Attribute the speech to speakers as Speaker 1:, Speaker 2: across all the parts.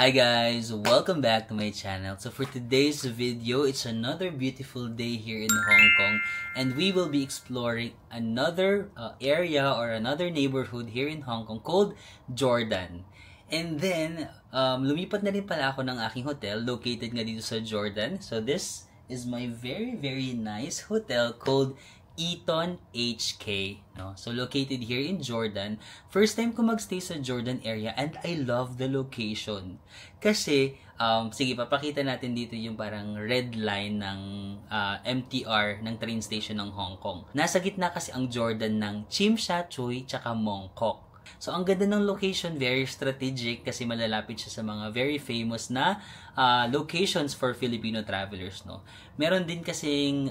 Speaker 1: Hi guys, welcome back to my channel. So for today's video, it's another beautiful day here in Hong Kong, and we will be exploring another area or another neighborhood here in Hong Kong called Jordan. And then, lumipat na rin pala ako ng aking hotel located nga dito sa Jordan. So this is my very nice hotel called Eton HK, no? So located here in Jordan. First time ko magstay sa Jordan area and I love the location. Kasi sige, papakita natin dito yung parang red line ng MTR ng train station ng Hong Kong. Nasa gitna kasi ang Jordan ng Tsim Sha Tsui tsaka Mong Kok. So, ang ganda ng location, very strategic kasi malalapit siya sa mga very famous na locations for Filipino travelers, no? Meron din kasing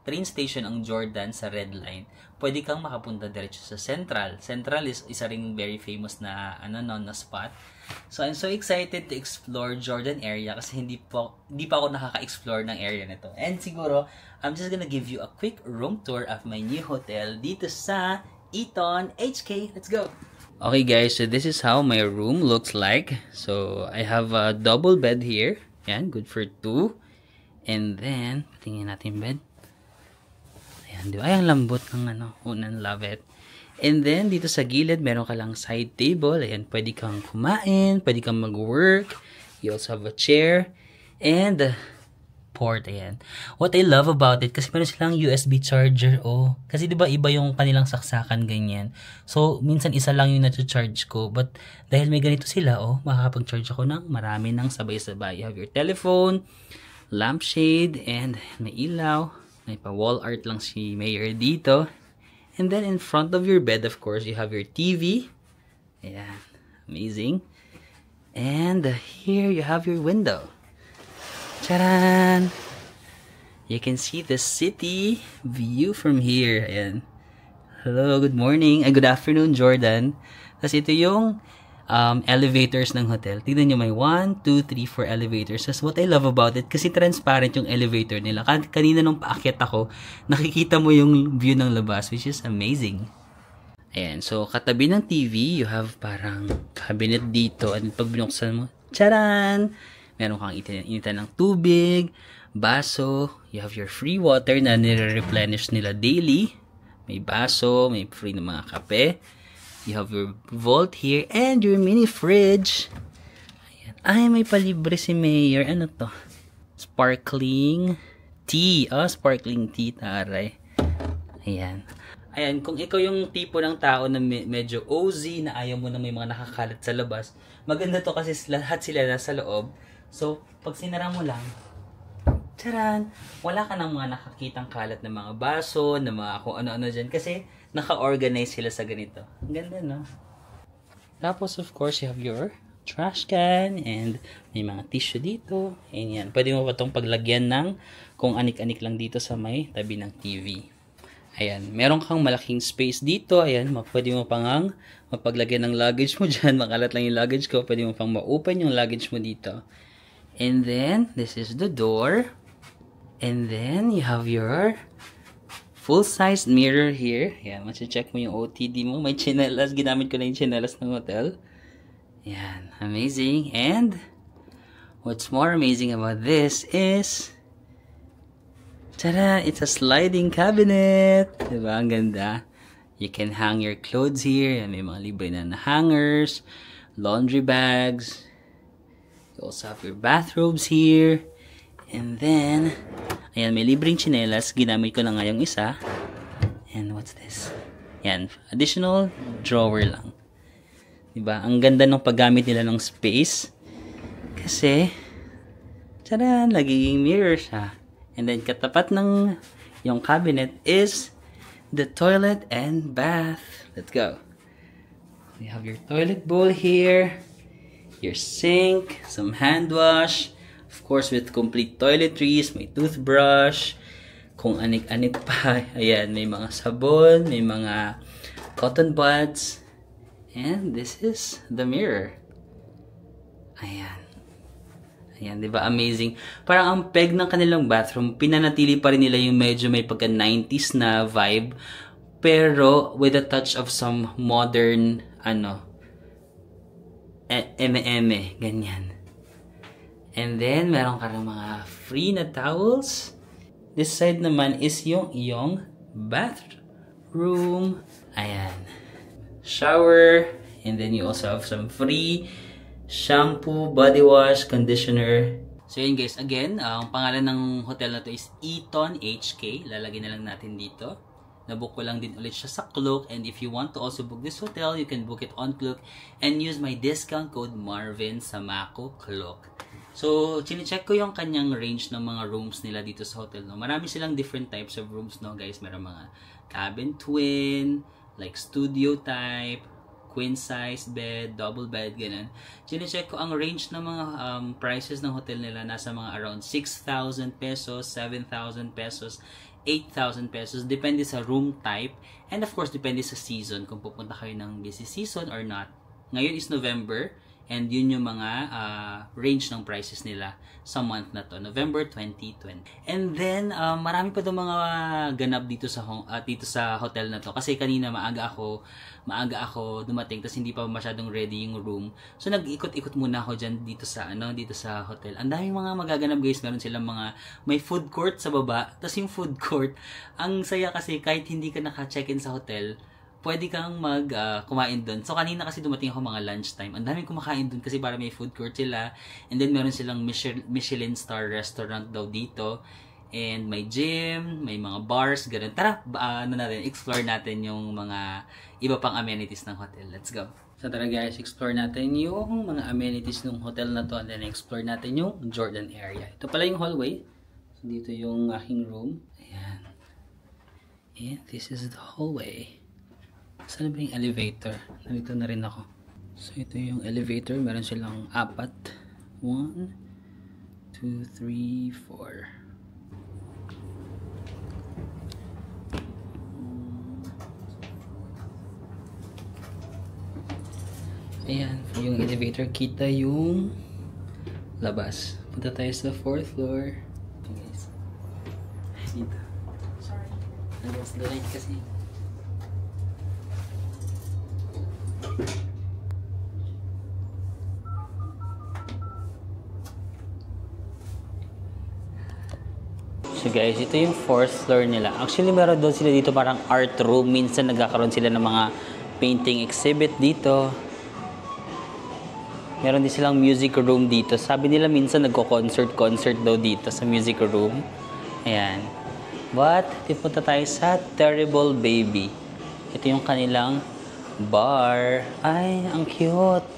Speaker 1: train station ang Jordan sa Red Line. Pwede kang makapunta diretso sa Central. Central is isa ring very famous na na spot. So, I'm so excited to explore Jordan area kasi hindi pa ako nakaka-explore ng area nito. And siguro, I'm just gonna give you a quick room tour of my new hotel dito sa Eton HK. Let's go! Okay guys, so this is how my room looks like. So, I have a double bed here. Yan, good for 2. And then, tingnan natin bed. Ayan, di ba? Ay, ang lambot ng unan, love it. And then, dito sa gilid, meron ka lang side table. Ayan, pwede kang kumain, pwede kang mag-work. You also have a chair. And port, ayan. What I love about it, kasi meron silang USB charger, oh. Kasi diba iba yung kanilang saksakan, ganyan. So, minsan isa lang yung na-charge ko. But, dahil may ganito sila, oh, makakapag-charge ako ng marami ng sabay-sabay. You have your telephone, lampshade, and may ilaw. May pa-wall art lang si Mayor dito. And then, in front of your bed, of course, you have your TV. Ayan. Amazing. And here, you have your window. Charan! You can see the city view from here. Ayan. Hello, good morning. Good afternoon, Jordan. Tapos ito yung elevators ng hotel. Tignan nyo, may 1, 2, 3, 4 elevators. That's what I love about it. Kasi transparent yung elevator nila. Kanina nung paakyat ako, nakikita mo yung view ng labas, which is amazing. Ayan. So, katabi ng TV, you have parang cabinet dito. And pag binuksan mo, charan! Meron kang initan ng tubig, baso, you have your free water na nire-replenish nila daily. May baso, may free na mga kape. You have your vault here and your mini fridge. Ayan. Ay, may palibre si Mayor. Ano to? Sparkling tea. Oh, sparkling tea, taray. Ayan. Ayan, kung ikaw yung tipo ng tao na medyo OZ, na ayaw mo na may mga nakakalat sa labas, maganda to kasi lahat sila nasa loob. So, pag sinara mo lang, charan, wala ka ng mga nakakitang kalat na mga baso, na mga kung ano-ano dyan. Kasi, naka-organize sila sa ganito. Ang ganda, no? Tapos, of course, you have your trash can, and may mga tissue dito. And yan, pwede mo pa itong paglagyan ng kung anik-anik lang dito sa may tabi ng TV. Ayan, meron kang malaking space dito. Ayan, pwede mo pang mapaglagyan ng luggage mo dyan. Makalat lang yung luggage ko. Pwede mo pang ma-open yung luggage mo dito. And then, this is the door. And then, you have your full-size mirror here. Ayan, check mo yung OTD mo. May chinelas. Ginamit ko na yung chinelas ng hotel. Ayan, amazing. And, what's more amazing about this is, tada! It's a sliding cabinet. Diba? Ang ganda. You can hang your clothes here. May mga libre na hangers, laundry bags. You also have your bathrobes here. And then, ayan, may libreng chinelas. Ginamit ko na nga yung isa. And what's this? Ayan, additional drawer lang. Diba? Ang ganda ng paggamit nila ng space. Kasi, tada! Nagiging mirror siya. And then, katapat ng yung cabinet is the toilet and bath. Let's go. You have your toilet bowl here, your sink, some hand wash, of course with complete toiletries, may toothbrush, kung anik-anik pa. Ayan, may mga sabon, may mga cotton buds. And this is the mirror. Ayan. Ayan, di ba? Amazing. Parang ang peg ng kanilang bathroom, pinanatili pa rin nila yung medyo may pagka 90s na vibe. Pero with a touch of some modern, eme-eme, ganyan. And then, meron ka ng mga free na towels. This side naman is yung iyong bathroom. Ayan. Shower. And then you also have some free shampoo, body wash, conditioner. So yun guys, again, ang pangalan ng hotel na to is Eton HK. Lalagay na lang natin dito. Nabook ko lang din ulit siya sa Klook. And if you want to also book this hotel, you can book it on Klook and use my discount code Marvin sa Mako Klook. So, chinecheck ko yung kanyang range ng mga rooms nila dito sa hotel. No? Marami silang different types of rooms, no guys. Meron mga cabin twin, like studio type, queen size bed, double bed, ganun. Chinecheck ko ang range ng mga prices ng hotel nila. Nasa mga around 6,000 pesos, 7,000 pesos, 8,000 pesos. Depende sa room type. And of course, depende sa season. Kung pupunta kayo ng busy season or not. Ngayon is November. And yun yung mga range ng prices nila sa month na to, November 2020. And then, marami pa itong mga ganap dito sa hotel na to. Kasi kanina maaga ako dumating, tapos hindi pa masyadong ready yung room. So, nag-ikot-ikot muna ako dyan dito sa hotel. Ang daming mga magaganap guys. Meron silang may food court sa baba. Tapos yung food court, ang saya kasi kahit hindi ka naka-check-in sa hotel, pwede kang kumain doon. So, kanina kasi dumating ako mga lunchtime. Ang daming kumakain doon kasi para may food court sila. And then, meron silang Michelin star restaurant daw dito. And may gym, may mga bars, ganun. Tara, explore natin yung mga iba pang amenities ng hotel. Let's go. So, tara guys, explore natin yung mga amenities ng hotel na to. And then, explore natin yung Jordan area. Ito pala yung hallway. So, dito yung aking room. Ayan. And this is the hallway. Saan ba yung elevator? Nandito na rin ako. So, ito yung elevator. Meron silang 4. 1, 2, 3, 4. Ayan. Yung elevator, kita yung labas. Punta tayo sa 4th floor. Okay, guys. Dito. Sorry. Nagwas the light kasi. So guys, ito yung 4th floor nila. Actually, meron doon sila dito parang art room. Minsan nagkakaroon sila ng mga painting exhibit dito. Meron din silang music room dito. Sabi nila minsan nagko-concert daw dito sa music room. Ayan. But, punta tayo sa Terrible Baby. Ito yung kanilang bar. Ay, ang cute.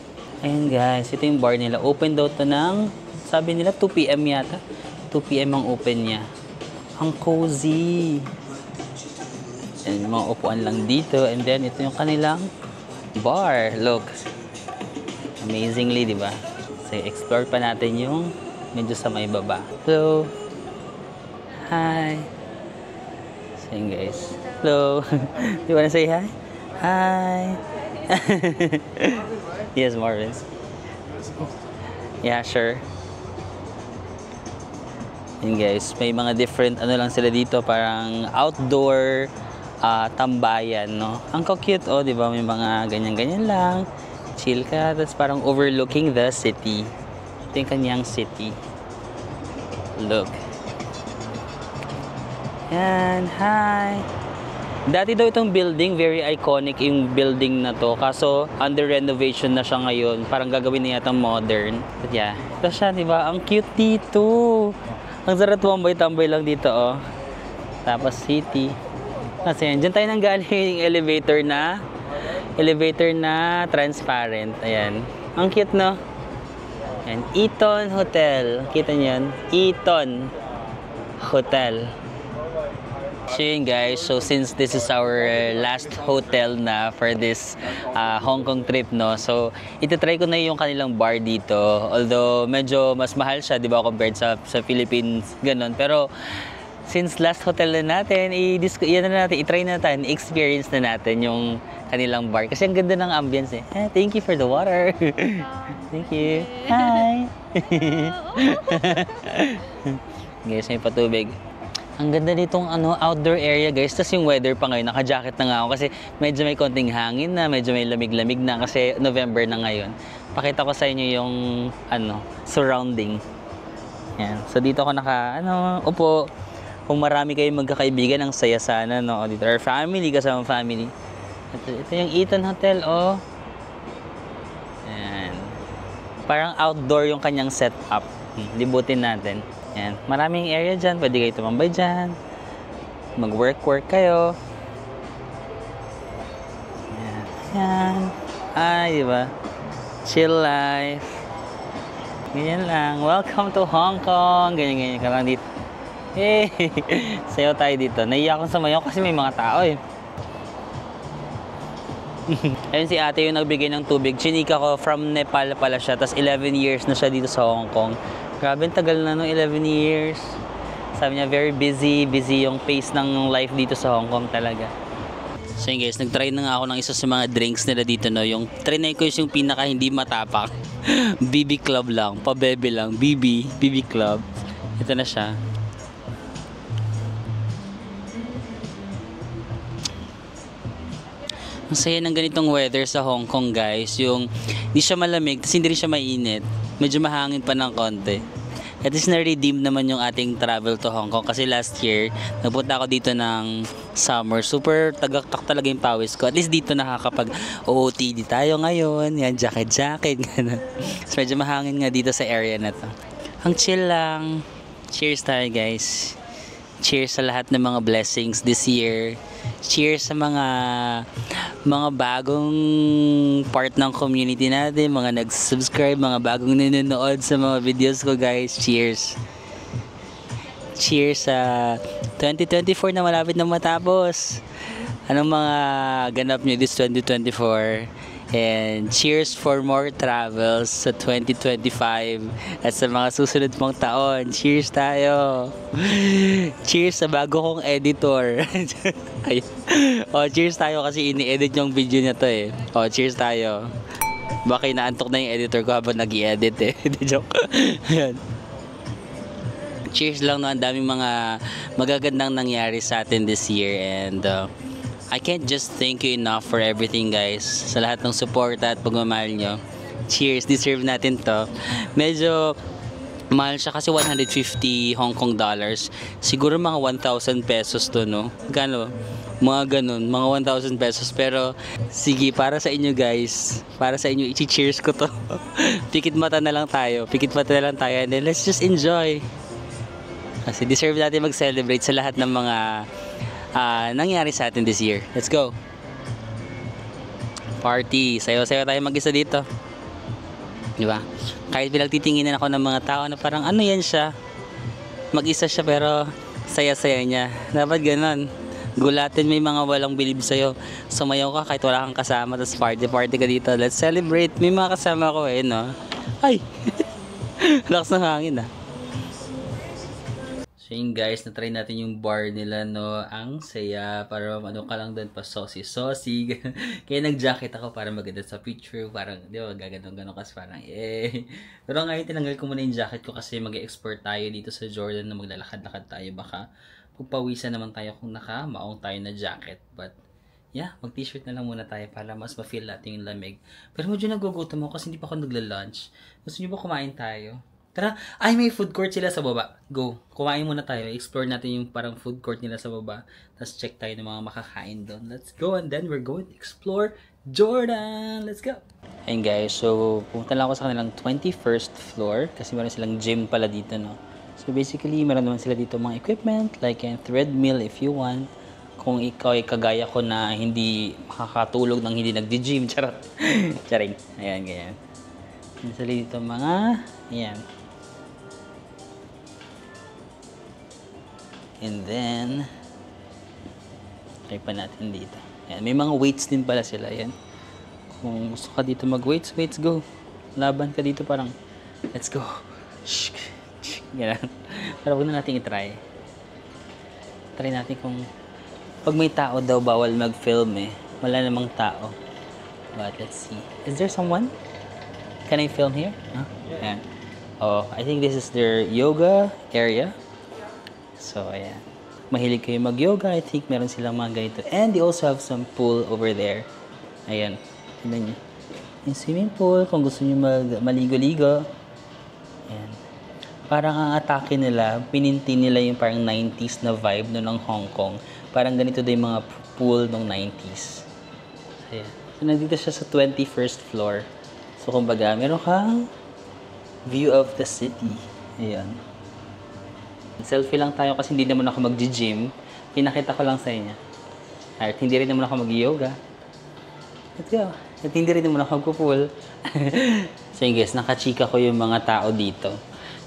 Speaker 1: Ayan guys, ito yung bar nila. Open daw to ng, sabi nila 2 PM yata. 2 PM ang open niya. Ang cozy. And mga upuan lang dito. And then, ito yung kanilang bar. Look. Amazingly, di ba? So, explore pa natin yung medyo sa may baba. Hello. Hi. So, yun guys. Hello. Do you wanna say hi? Hi. Yes, Marvin. Yeah, sure. Yun guys, may mga different lang sila dito, parang outdoor tambayan, no? Ang cute, oh, di ba? May mga ganyan-ganyan lang. Chill ka, tapos parang overlooking the city. Ito yung kanyang city. Look. Yan, hi. Dati daw itong building, very iconic yung building na to. Kaso, under renovation na siya ngayon. Parang gagawin na yata modern. But yeah, ito siya, di ba? Ang cute dito. Ang sarap tambay-tambay lang dito, oh. Tapos city. Kasi yan, dyan tayo nang galing yung elevator na transparent. Ayan. Ang cute, no? Ayan. Eton Hotel. Kita niyo yan? Eton Hotel. So yun guys, so since this is our last hotel na for this Hong Kong trip, no, so itatry ko na yung kanilang bar dito, although medyo mas mahal siya, di ba, compared sa Philippines, ganun. Pero since last hotel na natin, i-try na natin, experience na natin yung kanilang bar kasi ang ganda ng ambience eh. Thank you for the water. Thank you. Hi. Guys, may patubig. Ang ganda nitong outdoor area guys. Tapos yung weather pa ngayon, naka-jacket na nga ako kasi medyo may konting hangin na, medyo may lamig-lamig na kasi November na ngayon. Pakita ko sa inyo yung surrounding. Yan. So dito ako upo. Kung marami kayong magkakaibigan, ang saya sana, no? Dito, or family, kasama family. Ito yung Eton Hotel, oh. Yan. Parang outdoor yung kanyang setup. Libutin natin. Yan. Maraming area dyan. Pwede kayo tumambay dyan. Mag-work kayo. Yan. Yan. Ay, diba? Chill life. Ganyan lang. Welcome to Hong Kong. Ganyan ka lang dito. Hey! Sayo tayo dito. Naiyak akong sumayaw kasi may mga tao eh. Ayun si ate yung nagbigay ng tubig. Chinika ko from Nepal pala siya. Tapos 11 years na siya dito sa Hong Kong. Grabe, tagal na no, 11 years. Sabi niya, very busy yung pace ng life dito sa Hong Kong talaga. So yun guys, nag-try na nga ako ng isa sa mga drinks nila dito, no. Yung trinay ko yung pinaka hindi matapak. BB Club lang, pabebe lang. BB Club. Ito na siya. Ang saya ng ganitong weather sa Hong Kong, guys. Yung hindi siya malamig, tapos hindi rin siya mainit. Medyo mahangin pa ng konti. At least na-redeem naman yung ating travel to Hong Kong. Kasi last year, nagpunta ako dito ng summer. Super tagaktak talaga yung pawis ko. At least dito nakakapag-OOTD tayo ngayon. Yan, jacket. Ganun. So medyo mahangin nga dito sa area na to. Ang chill lang. Cheers tayo, guys. Cheers sa lahat ng mga blessings this year. Cheers sa mga bagong part ng community natin, mga nag-subscribe, mga bagong nanonood sa mga videos ko, guys. Cheers. Cheers sa 2024 na malapit na matapos. Anong mga ganap nyo this 2024? And cheers for more travels sa 2025 at sa mga susunod mong taon. Cheers tayo. Cheers sa bago kong editor. Cheers tayo kasi ini-edit yung video niya to eh. Cheers tayo. Baka inaantok na yung editor ko habang nag-i-edit eh. Joke. Ayan. Cheers lang, no. Ang daming mga magagandang nangyari sa atin this year, and I can't just thank you enough for everything, guys. Sa lahat ng support at pagmamahal nyo. Cheers, deserve natin to. Medyo mahal siya kasi 150 Hong Kong dollars. Siguro mga 1,000 pesos to, no? Gano? Mga ganun, mga 1,000 pesos. Pero sige, para sa inyo, guys. Para sa inyo, i-cheers ko to. Pikit mata na lang tayo. And then let's just enjoy. Kasi deserve natin mag-celebrate sa lahat ng mga nangyari sa atin this year. Let's go. Party. Sayo-sayo tayo mag-isa dito. Di ba? Kahit pinagtitinginan ako ng mga tao na parang ano yan siya. Mag-isa siya pero saya-saya niya. Dapat ganon. Gulatin may mga walang bilib sa'yo. Sumayaw ka kahit wala kang kasama. Tapos party ka dito. Let's celebrate. May mga kasama ko eh, no? Ay! Lakas ng hangin ah. So yun guys, na-try natin yung bar nila, no. Ang saya, para ka lang doon pa saucy. Kaya nag-jacket ako para maganda sa picture. Parang, di ba, gaganong-ganon kasi parang, eh. Pero ngayon, tinanggal ko muna yung jacket ko kasi mag-export tayo dito sa Jordan na maglalakad-lakad tayo. Baka pagpawisan naman tayo kung naka-maong tayo na jacket. But, yeah, mag-t-shirt na lang muna tayo para mas ma-feel natin yung lamig. Pero medyo nagugutom ako kasi hindi pa ako nagla-lunch. Gusto nyo ba kumain tayo? Tara, ay may food court sila sa baba. Go, kumain muna tayo. Explore natin yung parang food court nila sa baba. Tapos check tayo ng mga makakain doon. Let's go, and then we're going to explore Jordan. Let's go. Ayun guys, so pumunta lang ako sa kanilang 21st floor. Kasi meron silang gym pala dito, no. So basically, meron naman sila dito mga equipment. Like a treadmill if you want. Kung ikaw ay kagaya ko na hindi makakatulog nang hindi nagdi-gym. Charot. Charing. Ayan, ganyan. Meron sila dito mga, ayan. And then, try pa natin dito. Ayan, may mga weights din pala sila. Ayan. Kung gusto ka dito mag-weights, go. Laban ka dito parang, let's go. Shh. Ganyan. Pero huwag na natin i-try. Try natin kung, pag may tao daw, bawal mag-film eh. Wala namang tao. But let's see. Is there someone? Can I film here? Huh? Ayan. Oh, I think this is their yoga area. So, ayan. Mahilig kayo mag-yoga. I think meron silang mga ganito. And they also have some pool over there. Ayan. Tignan nyo. Yung swimming pool, kung gusto nyo maligo-ligo. Ayan. Parang ang atake nila, pinintin nila yung parang 90s na vibe no ng Hong Kong. Parang ganito din yung mga pool ng 90s. Ayan. So, nandito siya sa 21st floor. So, kumbaga, meron kang view of the city. Ayan. Selfie lang tayo kasi hindi naman ako mag-gym. Pinakita ko lang sa inyo. At hindi rin naman ako mag-yoga. Let's go. At hindi rin naman ako mag-pool. So yun guys, nakachika ko yung mga tao dito.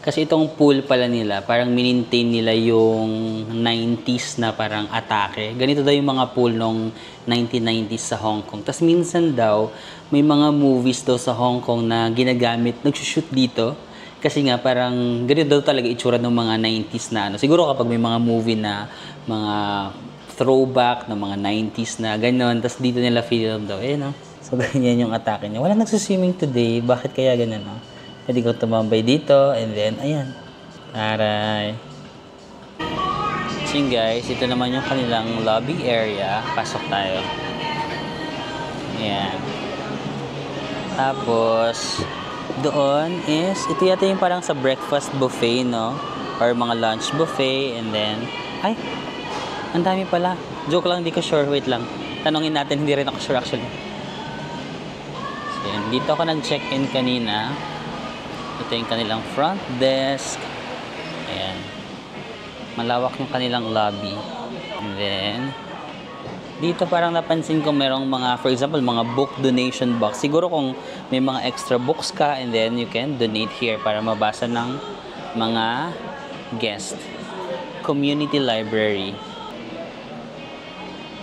Speaker 1: Kasi itong pool pala nila, parang minintain nila yung 90s na parang atake. Ganito daw yung mga pool nung 1990s sa Hong Kong. Tapos minsan daw, may mga movies daw sa Hong Kong na ginagamit, nagsushoot dito. Kasi nga parang ganito daw talaga itsura ng mga 90s na ano. Siguro kapag may mga movie na mga throwback ng mga 90s na gano'n. Tapos dito nila film daw. Eh no? So ganyan yung atake niya. Wala nagsuswimming today. Bakit kaya ganun no? Pwede ko tumambay dito, and then, ayan. Taray. So guys, ito naman yung kanilang lobby area. Pasok tayo. Ayan. Tapos, doon is, ito yata yung parang sa breakfast buffet, no? Or mga lunch buffet, and then, ay, ang dami pala. Joke lang, hindi ko sure. Wait lang. Tanongin natin, hindi rin ako sure actually. So, yan. Dito ako nag-check-in kanina. Ito yung kanilang front desk. Ayan. Malawak yung kanilang lobby. And then, dito parang napansin ko merong mga, for example, mga book donation box. Siguro kung may mga extra books ka, and then you can donate here para mabasa ng mga guest. Community library.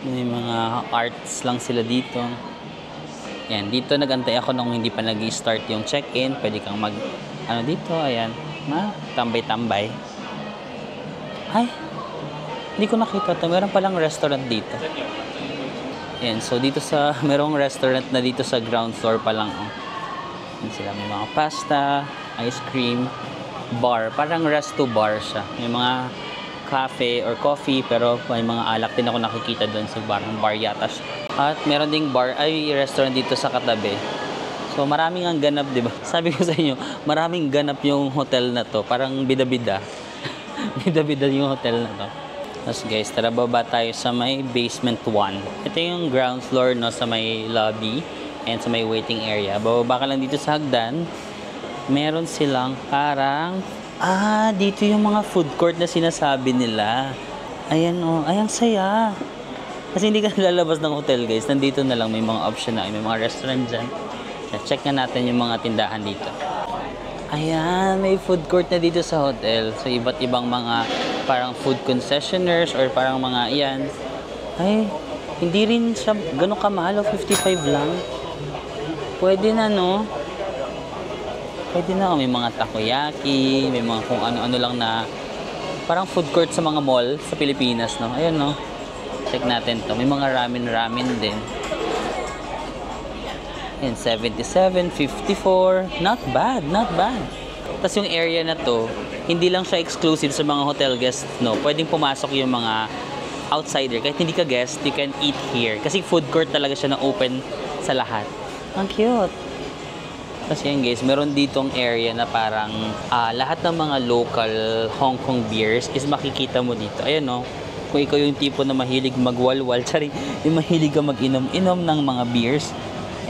Speaker 1: May mga arts lang sila dito. Ayan, dito nagantay ako nung hindi pa nag-start yung check-in. Pwede kang mag, ano dito, ayan, tambay-tambay. Ay, hindi ko nakita to. Meron palang restaurant dito. Ayan, so dito sa, merong restaurant na dito sa ground floor pa lang. Oh. Ayan sila, may mga pasta, ice cream, bar. Parang resto bar siya. May mga cafe or coffee, pero may mga alak din ako nakikita doon sa bar yata siya. At meron ding bar, ay restaurant dito sa katabi. So maraming ang ganap, di ba? Sabi ko sa inyo, maraming ganap yung hotel na to. Parang bida-bida. Bida-bida yung hotel na to. Tapos guys, tara baba tayo sa may basement 1. Ito yung ground floor no, sa may lobby and sa may waiting area. Bababa ka lang dito sa hagdan. Meron silang parang, dito yung mga food court na sinasabi nila. Ayan oh, ayang saya. Kasi hindi ka lalabas ng hotel guys. Nandito na lang may mga option na. May mga restaurant dyan. Check na natin yung mga tindahan dito. Ayan, may food court na dito sa hotel. So iba't ibang mga parang food concessionaires or parang mga iyan. Ay, hindi rin siya ganun kamahal. 55 lang. Pwede na no? Pwede na. May mga takoyaki. May mga kung ano-ano lang na parang food court sa mga mall sa Pilipinas no? Ayan no? Check natin to. May mga ramen din. Yan, 77, 54. Not bad, not bad. Tapos yung area na to, hindi lang siya exclusive sa mga hotel guests, no? Pwedeng pumasok yung mga outsider. Kahit hindi ka guest, you can eat here. Kasi food court talaga siya na open sa lahat. Ang cute. Kasi yan guys, meron ditong area na parang lahat ng mga local Hong Kong beers is makikita mo dito. Ayan no? Kung ikaw yung tipo na mahilig magwalwal, yung mahilig ka mag-inom-inom ng mga beers,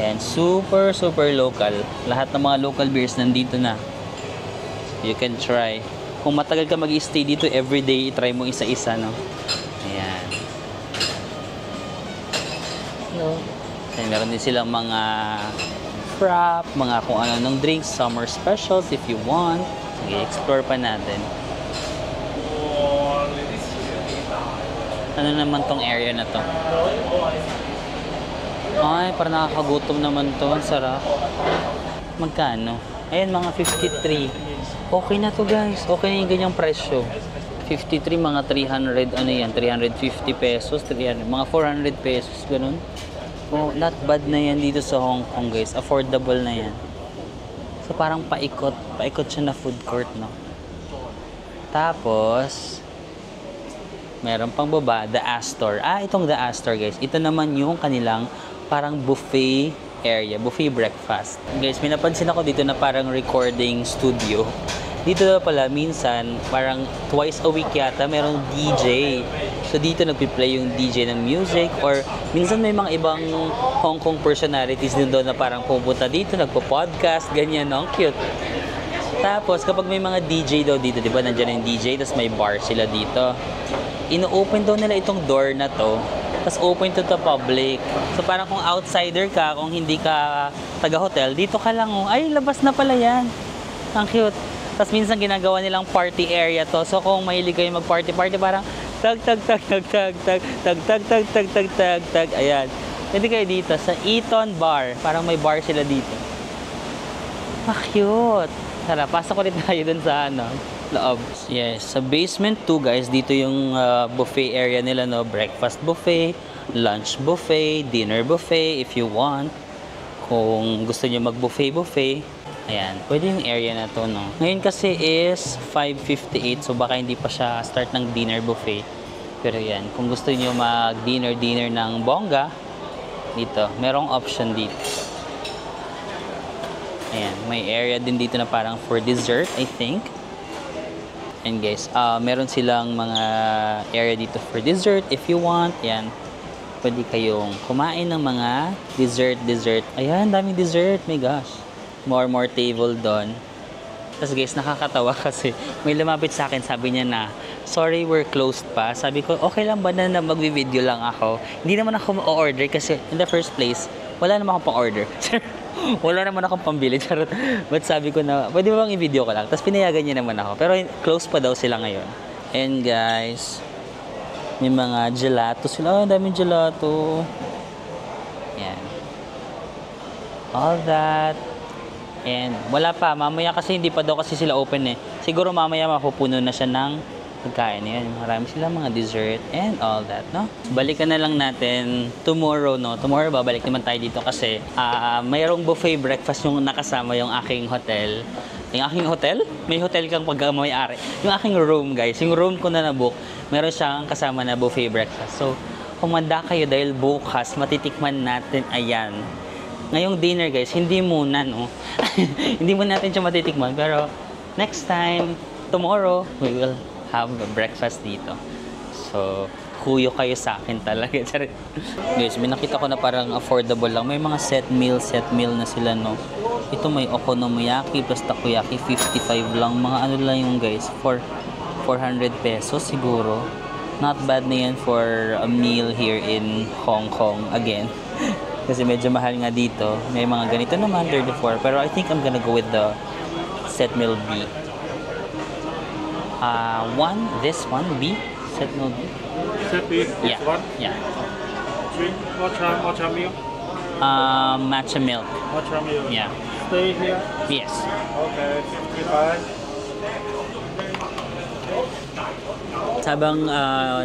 Speaker 1: and super local. Lahat ng mga local beers nandito na. You can try. Kung matagal ka mag-stay dito, everyday, try mo isa-isa, no? Ayan. Hello. And meron din silang mga frap, mga kung ano ng drinks, summer specials if you want. Sige, explore pa natin. Ano naman tong area na to? Ay, parang nakakagutom naman to. Ang sarap. Magkano? Ayan, mga 53. Okay na to guys. Okay na yung ganyang presyo. 53, mga 300, ano yan? 350 pesos, 300, mga 400 pesos, ganun. Oh, not bad na yan dito sa Hong Kong guys. Affordable na yan. So parang paikot siya na food court, no? Tapos, meron pang baba, The Astor. Itong The Astor guys. Ito naman yung kanilang parang buffet area, buffet breakfast. Guys, may napansin ako dito na parang recording studio. Dito pala, minsan, parang twice a week yata, merong DJ. So, dito nagpi-play yung DJ ng music or minsan may mga ibang Hong Kong personalities din doon na parang pupunta dito, nagpo-podcast, ganyan, no? Ang cute. Tapos, kapag may mga DJ daw dito, di ba, nandiyan yung DJ, tapos may bar sila dito. Ino-open daw nila itong door na to, tapos open to the public. So, parang kung outsider ka, kung hindi ka taga-hotel, dito ka lang, oh. Ay, labas na pala yan. Ang cute. Tapos minsan ginagawa nilang party area to. So kung mahilig kayo mag-party-party, parang tag. Ayan. Pwede kayo dito sa Eton Bar. Parang may bar sila dito. Cute. Tara, pasok ulit tayo dun sa loob. Yes, sa basement 2 guys, dito yung buffet area nila, no? Breakfast buffet, lunch buffet, dinner buffet if you want. Kung gusto niyo mag-buffet. Ayan, pwede yung area na to, no? Ngayon kasi is 5:58, so baka hindi pa siya start ng dinner buffet. Pero yan, kung gusto niyo mag-dinner ng bongga, dito, merong option dito. Ayan, may area din dito na parang for dessert, I think. And guys, meron silang mga area dito for dessert if you want. Ayan, pwede kayong kumain ng mga dessert. Ayan, daming dessert, my gosh. More table doon. Tapos guys, nakakatawa kasi may lumapit sa akin, sabi niya na, sorry, we're closed pa. Sabi ko, okay lang ba na mag-video lang ako? Hindi naman ako ma-order kasi in the first place, wala naman akong pang-order. Wala naman akong pambili. Charot. But sabi ko na, pwede ba bang i-video ko lang? Tapos pinayagan niya naman ako. Pero closed pa daw sila ngayon. And guys, may mga gelato sila. Oh, daming gelato. Yan. All that. And wala pa, mamaya kasi hindi pa daw kasi sila open eh. Siguro mamaya mapupuno na siya ng pagkain. Ayan, marami sila mga dessert and all that, no? Balikan na lang natin tomorrow, no? Tomorrow babalik naman tayo dito kasi mayroong buffet breakfast yung nakasama yung aking hotel. Yung aking hotel? May hotel kang pagkamayari. Yung aking room, guys. Yung room ko na na-book, meron siyang kasama na buffet breakfast. So, kumanda kayo dahil bukas matitikman natin, ayan. Ngayong dinner guys, hindi muna, no? Hindi muna natin siya matitikman. Pero next time, tomorrow, we will have breakfast dito. So, kuyo kayo sa akin talaga. Guys, may nakita ko na parang affordable lang. May mga set meal na sila, no? Ito may okonomiyaki plus takoyaki, 55 lang. Mga ano lang yung guys, for 400 pesos siguro. Not bad na yan for a meal here in Hong Kong again. Kasi medyo mahal nga dito. May mga ganito naman, 34. Pero I think I'm gonna go with the set meal B. This one, B? Set meal B?
Speaker 2: Set B, this one?
Speaker 1: Yeah.
Speaker 2: Drink matcha milk?
Speaker 1: Matcha milk.
Speaker 2: Matcha milk.
Speaker 1: Yeah.
Speaker 2: Stay here?
Speaker 1: Yes.
Speaker 2: Okay, 55.
Speaker 1: Habang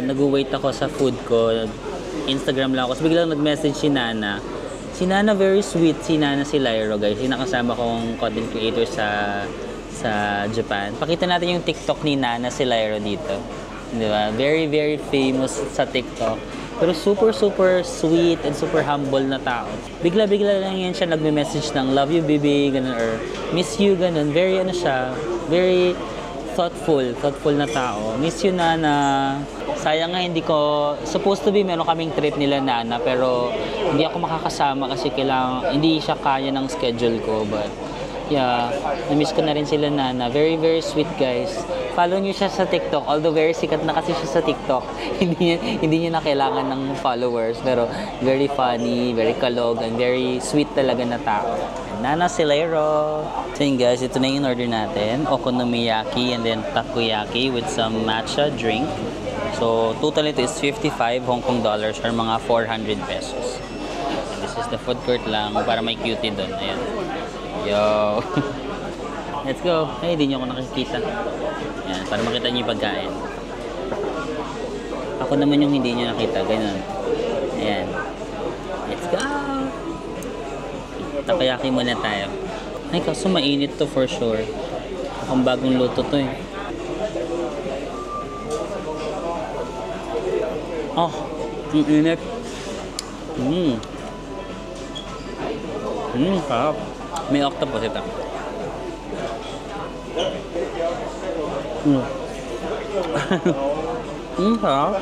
Speaker 1: nag-wait ako sa food ko, Instagram lang ako. So, biglang nag-message si Nana. Si Nana, very sweet. Si Nana si Lyro, guys. Yung nakasama kong content creator sa Japan. Pakita natin yung TikTok ni Nana si Lyro dito. Di ba? Very, very famous sa TikTok. Pero super, super sweet and super humble na tao. Bigla-bigla lang yan siya nagme-message ng love you, baby, ganun, or miss you, ganun. Very, very thoughtful na tao. Miss you, Nana. Sayang nga hindi ko, supposed to be meron kaming trip nila Nana, pero hindi ako makakasama kasi hindi siya kaya ng schedule ko. But yeah, na-miss ko na rin sila Nana. Very, very sweet guys. Follow niyo siya sa TikTok. Although very sikat na kasi siya sa TikTok. hindi niya na kailangan ng followers. Pero very funny, very kalog, and very sweet talaga na tao. Nana Silero. So yun guys, ito na yung order natin. Okonomiyaki and then takoyaki with some matcha drink. So total ito is 55 Hong Kong dollars or mga 400 pesos. This is the food court lang para may cutie doon. Ayan. Yo! Let's go! Ay, hindi nyo ako nakikita. Ayan, para makita nyo yung pagkain. Ako naman yung hindi nyo nakita. Ganun. Ayan. Let's go! Takoyaki muna tayo. Ay, kaso mainit to for sure. Akong bagong luto to eh. Oh, ang init. Sarap. May octopus ito. Sarap.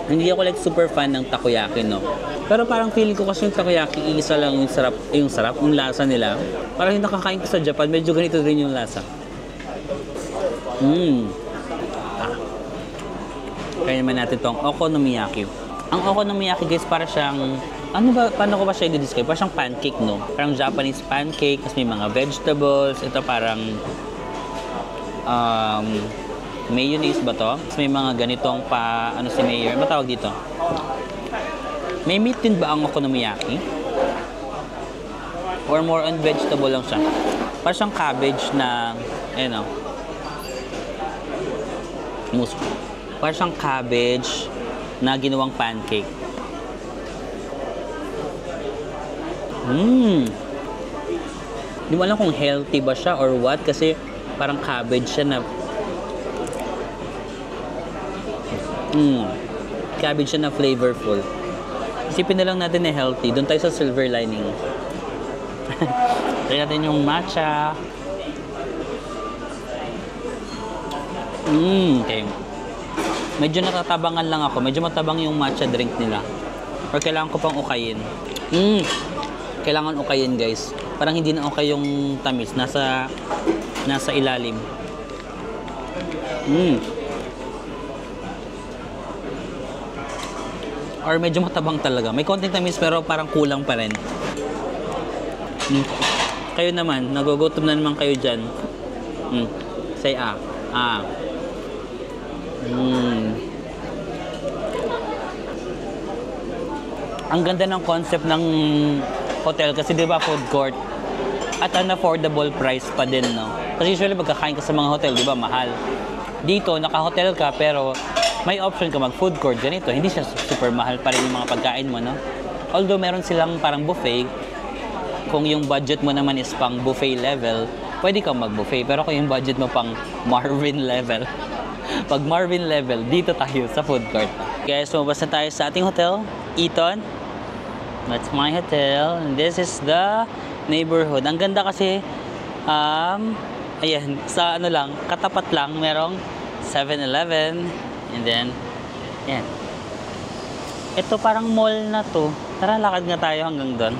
Speaker 1: Hindi ako like super fan ng takoyaki, no? Pero parang feeling ko kasi yung takoyaki, isa lang yung sarap, yung lasa nila. Parang yung nakakain ko sa Japan, medyo ganito rin yung lasa. Kaya naman natin itong okonomiyaki. Ang okonomiyaki, guys, para siyang, paano ko ba siya i-describe? Parang siyang pancake, no? Parang Japanese pancake, tapos may mga vegetables. Ito parang, mayonnaise ba to? Tapos may mga ganitong si Mayor, ano tawag dito? May meat din ba ang okonomiyaki? Or more on vegetable lang siya? Parang siyang cabbage na, parang siyang cabbage na ginawang pancake. Hindi mo alam kung healthy ba siya or what kasi parang cabbage siya na cabbage siya na flavorful. Isipin na lang natin na healthy. Doon tayo sa silver lining. Try natin yung matcha. Okay. Medyo natatabangan lang ako. Medyo matabang yung matcha drink nila. Or kailangan ko pang ukayin. Kailangan ukayin, guys. Parang hindi na okay yung tamis. Nasa ilalim. Or medyo matabang talaga. May konting tamis pero parang kulang pa rin. Kayo naman, nagugutom na naman kayo dyan. Say Ang ganda ng concept ng hotel kasi 'di ba food court at an affordable price pa din, no? Kasi usually pagkakain ka sa mga hotel, 'di ba, mahal. Dito naka-hotel ka pero may option ka mag-food court ganito. Hindi siya super mahal pa rin yung mga pagkain mo, no? Although meron silang parang buffet, kung yung budget mo naman is pang buffet level, pwede kang mag-buffet. Pero kung yung budget mo pang Marvin level, pag Marvin level, dito tayo sa food court. Guys, lumabas na tayo sa ating hotel, Eton. That's my hotel. And this is the neighborhood. Ang ganda kasi, ayan, sa katapat lang, merong 7-Eleven. And then, ayan. Ito parang mall na to. Tara, lakad nga tayo hanggang doon.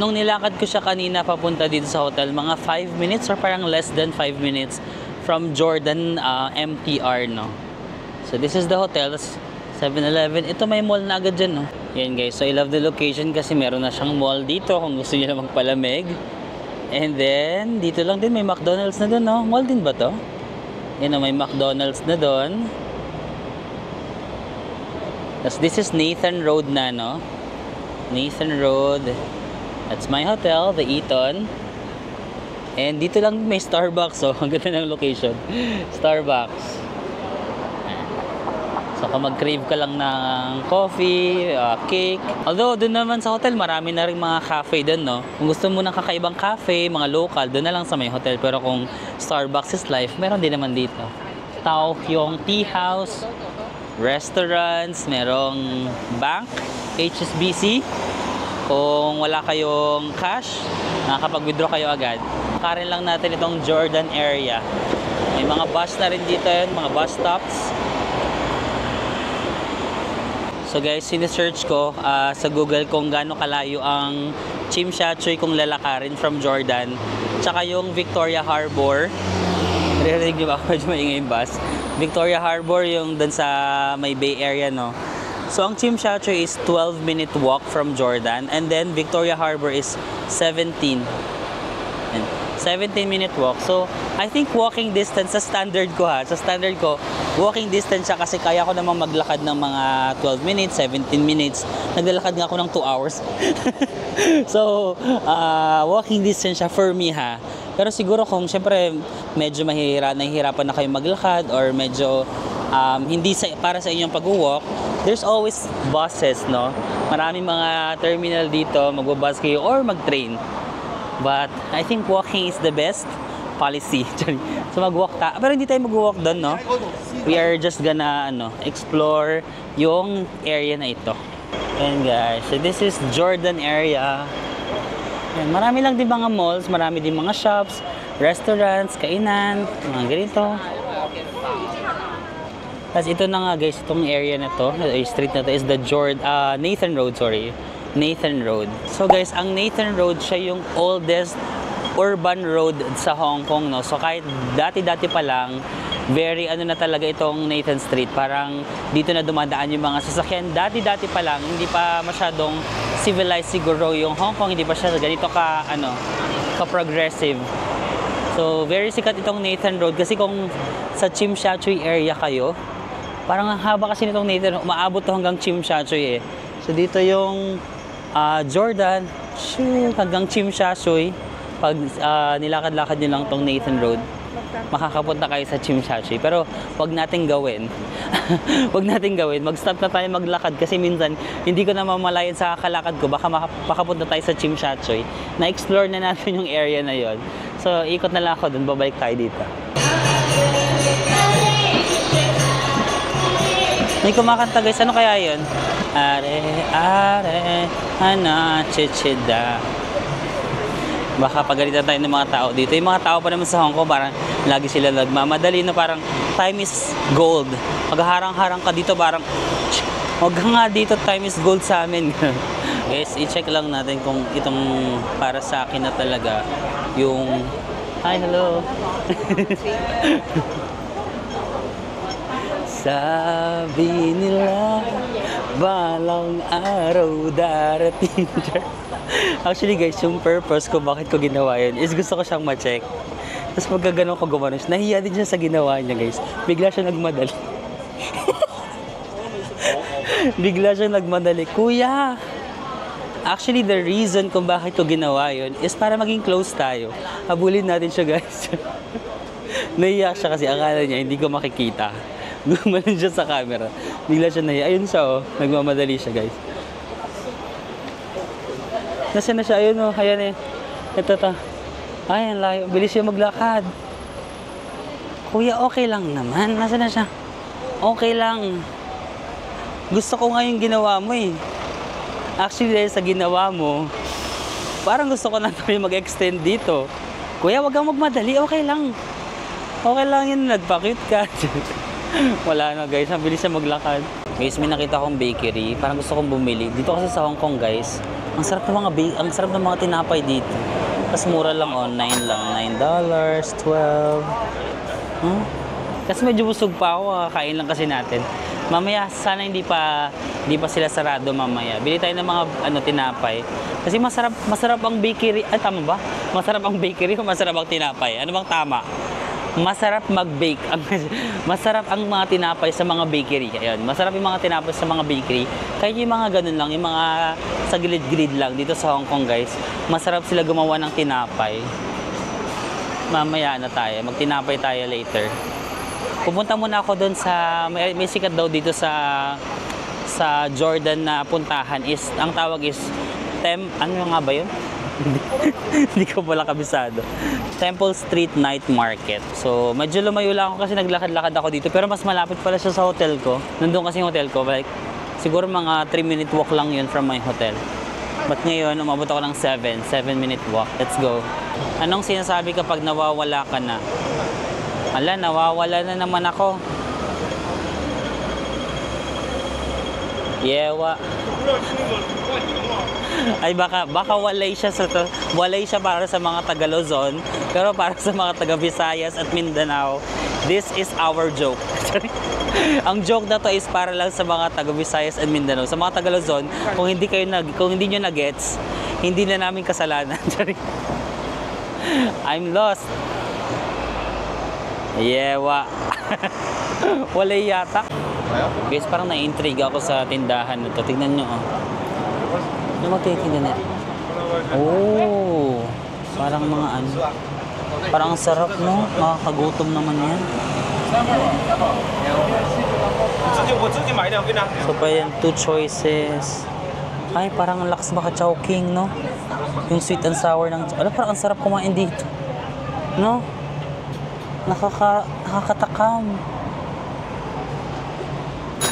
Speaker 1: Nung nilakad ko siya kanina papunta dito sa hotel, mga 5 minutes or parang less than 5 minutes from Jordan MTR, no? So, this is the hotel. 7-Eleven. Ito may mall na agad dyan, no? Yan, guys. So, I love the location kasi meron na siyang mall dito kung gusto niyo na magpalamig. And then, dito lang din may McDonald's na doon, no? Mall din ba to? Yan, may McDonald's na doon. Tapos, this is Nathan Road na, no? Nathan Road. That's my hotel, the Eton. And dito lang may Starbucks, so ang ganda ng location. Starbucks. So kung mag-crave ka lang ng coffee, cake. Although doon naman sa hotel, marami na rin mga cafe doon, no? Kung gusto mo ng kakaibang cafe, mga local, doon na lang sa may hotel. Pero kung Starbucks is life, meron din naman dito. Taohyong Tea House, restaurants, merong bank, HSBC. Kung wala kayong cash, nakakapag-withdraw kayo agad. Karin lang natin itong Jordan area. May mga bus na rin dito yun, mga bus stops. So guys, sinesearch ko sa Google kung gaano kalayo ang Chimshachoy kung lalakarin from Jordan. Tsaka yung Victoria Harbor. Narinig niyo ba? Medyo maingay yung bus. Victoria Harbor yung dun sa may Bay Area, no? So ang Chimshachoy is 12-minute walk from Jordan. And then Victoria Harbor is 17-minute walk. So, I think walking distance sa standard ko walking distance siya kasi kaya ko namang maglakad ng mga 12 minutes, 17 minutes. Naglalakad nga ako ng 2 hours. So, walking distance siya for me, ha. Pero siguro kung syempre medyo nahihirapan na kayo maglakad or medyo hindi para sa inyong pag-walk, there's always buses, no? Maraming mga terminal dito, magbabus kayo or mag-train. But I think walking is the best policy. So mag-walk pero hindi tayo mag-walk doon, no? We are just gonna explore yung area na ito. Ayan guys, so this is Jordan area. Ayan, marami lang din mga malls, marami din mga shops, restaurants, kainan, mga ganito. Tapos ito na nga guys, itong area na to, street na to is the Nathan Road, sorry. Nathan Road. So guys, ang Nathan Road siya yung oldest urban road sa Hong Kong, no. So kahit dati-dati pa lang, very ano na talaga itong Nathan Street. Parang dito na dumadaan yung mga sasakyan. Dati-dati pa lang, hindi pa masyadong civilized siguro yung Hong Kong, hindi pa siya ganito ka-progressive. So very sikat itong Nathan Road kasi kung sa Tsim Sha Tsui area kayo, parang ang haba kasi nitong Nathan, umaabot to hanggang Tsim Sha Tsui eh. So dito yung Jordan, hanggang Tsim Sha Tsui. Pag nilakad-lakad nyo lang tong Nathan Road, makakapunta kayo sa Tsim Sha Tsui. Pero wag nating gawin. Wag nating gawin. Mag-stop na tayo maglakad kasi minsan hindi ko na mamalayan sa kalakad ko. Baka makapunta tayo sa Tsim Sha Tsui. Na-explore na natin yung area na yon. So ikot na lang ako dun. Babalik tayo dito. May kumakanta guys. Ano kaya yun? Are, are, hana, chichida. Baka pagalitan tayo ng mga tao dito. Yung mga tao pa naman sa Hong Kong, parang lagi sila nagmamadali na parang time is gold. Magharang-harang ka dito, parang wag nga dito, time is gold sa amin. Guys, i-check lang natin kung itong para sa akin na talaga yung... Hi, hello! Sabi nila, balang araw darating. Actually guys, yung purpose ko bakit ko ginawa yun is gusto ko siyang ma-check. Tapos magkaganon ko gumanon. Nahiya din siya sa ginawa niya guys. Bigla siya nagmadali. Bigla siya nagmadali. Kuya! Actually, the reason kung bakit ko ginawa yun is para maging close tayo. Habulin natin siya guys. Nahiya siya kasi akala niya hindi ko makikita. Gumanon siya sa camera. Bigla siya nahiya. Ayun siya oh. Nagmamadali siya guys. Nasaan na siya? Ayun o. Ayan eh. Ito to. Ay, ang layo. Bilis siya maglakad. Kuya, okay lang naman. Nasaan na siya? Okay lang. Gusto ko nga yung ginawa mo eh. Actually, dahil sa ginawa mo, parang gusto ko na tayo mag-extend dito. Kuya, wag kang magmadali. Okay lang. Okay lang yun. Nagpa-cute ka. Wala na guys. Ang bilis siya maglakad. Guys, may nakita akong bakery. Parang gusto kong bumili. Dito kasi sa Hong Kong guys, ang sarap ng mga tinapay dito. Tapos mura lang oh, 9 lang, $9, 12. Kasi medyo busog pa ako, kakain lang kasi natin. Mamaya sana hindi pa sila sarado mamaya. Bili tayo ng mga tinapay. Kasi masarap ang bakery. Ay tama ba? Masarap ang bakery o masarap ang tinapay? Ano bang tama? Masarap mag-bake. Masarap ang mga tinapay sa mga bakery. Ayun, masarap yung mga tinapay sa mga bakery. Kaya yung mga ganun lang, yung mga sa gilid-gilid lang dito sa Hong Kong guys. Masarap sila gumawa ng tinapay. Mamaya na tayo. Magtinapay tayo later. Pupunta muna ako doon sa may sikat daw dito sa Jordan na puntahan is ang tawag is ano nga ba 'yun? Hindi ko pala kabisado. Temple Street Night Market. So, medyo lumayo lang ako kasi naglakad-lakad ako dito. Pero mas malapit pala siya sa hotel ko. Nandun kasi yung hotel ko. Like, siguro mga 3-minute walk lang yun from my hotel. But ngayon, umabot ako ng 7-minute walk. Let's go. Anong sinasabi kapag nawawala ka na? Ala, nawawala na naman ako. Yewa. Ay baka walay siya para sa mga taga Luzon, pero para sa mga taga Visayas at Mindanao, this is our joke. Ang joke na to is para lang sa mga taga Visayas at Mindanao. Sa mga taga Luzon, kung hindi niyo na gets, hindi na namin kasalanan. I'm lost. Yewa. Walay yata. Guys, parang na-intrigue ako sa tindahan na to. Tignan nyo, oh. Ano magtitinda na? Oh, parang mga ano. Parang sarap, no? Makakagutom naman yan. So, pa yan, 2 choices. Ay, parang lakas baka chowking, no? Yung sweet and sour ng... Alam, parang ang sarap kumain dito. No? Nakakatakam.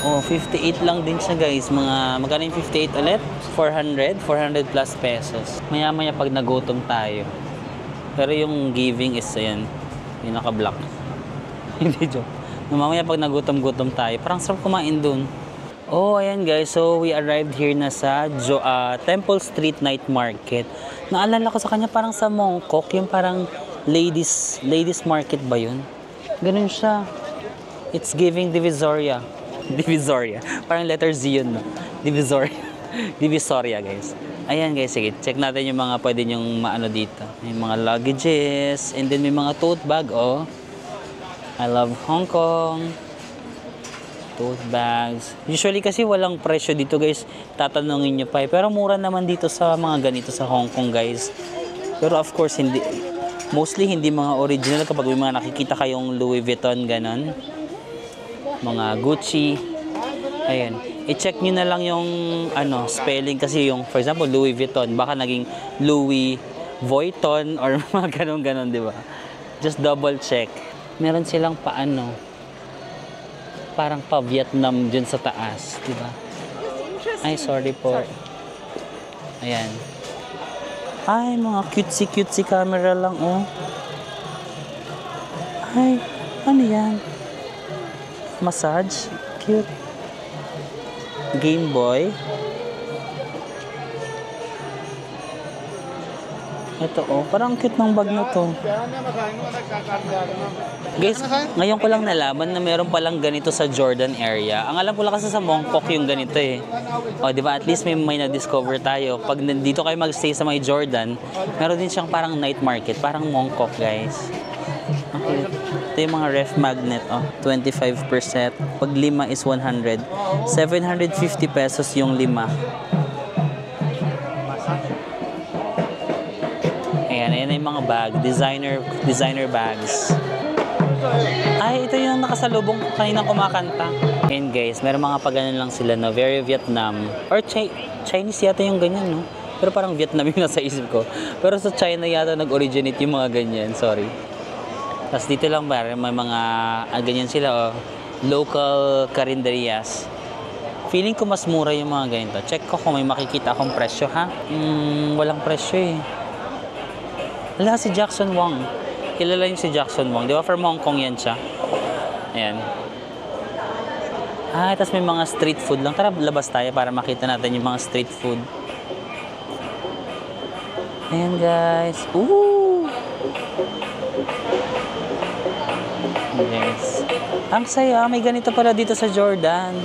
Speaker 1: Oh, 58 lang din siya guys. Magkano yung 58 ulit? 400 plus pesos. Maya-maya pag nagutom tayo. Pero yung giving is ayan, yung naka-block. Hindi joke. Mamaya pag nagutom-gutom tayo, parang sarap kumain dun. Oh, ayan guys. So, we arrived here na sa Temple Street Night Market. Naalala ko sa kanya parang sa Mongkok, yung parang ladies market ba yun? Ganun siya. It's giving Divisoria. Divisoria. Parang letter Z yun, no? Divisoria. Divisoria, guys. Ayan guys, sige. Check natin yung mga pwede nyong maano dito. May mga luggages. And then may mga tote bag, oh. I love Hong Kong. Tote bags. Usually kasi walang presyo dito guys. Tatanungin nyo pa eh. Pero mura naman dito sa mga ganito sa Hong Kong guys. Pero of course, mostly hindi mga original. Kapag may mga nakikita kayong Louis Vuitton, ganon. Mga Gucci. Ayan. I-check nyo na lang yung spelling kasi yung, for example, Louis Vuitton. Baka naging Louis Vuitton or mga ganon-ganon, di ba? Just double check. Meron silang parang pa-Vietnam dyan sa taas, di ba? Ay, sorry po. Ayan. Ay, mga cutesy camera lang, oh. Ay, ano yan? Massage? Cute. Game Boy. Ito, oh. Parang cute ng bag na to. Guys, ngayon ko lang nalaman na meron palang ganito sa Jordan area. Ang alam ko lang kasi sa Mongkok yung ganito eh. O, di ba? At least may na-discover tayo. Pag nandito kayo mag-stay sa may Jordan, meron din siyang parang night market. Parang Mongkok, guys. Okay. Ito yung mga ref magnet, oh. 25%. Pag 5 is 100. 750 pesos yung 5. Ayan yung mga bag, designer bags. Ay, ito yung nakasalubong kaninang kumakanta. And guys, meron mga paganan lang sila na very Vietnam. Or Chinese yata yung ganyan, no? Pero parang Vietnam yung nasa isip ko. Pero sa China yata nag-originate yung mga ganyan, sorry. Tapos dito lang ba, may mga ganyan sila, oh. Local carinderias. Feeling ko mas mura yung mga ganito. Check ko kung may makikita akong presyo, ha? Walang presyo eh. Wala, si Jackson Wang. Kilala yung si Jackson Wang. Di ba from Hong Kong yan siya? Ayan. Ah, tapos may mga street food lang. Tara, labas tayo para makita natin yung mga street food. Ayan guys. Ooh! Yes. Ang saya. May ganito pala dito sa Jordan.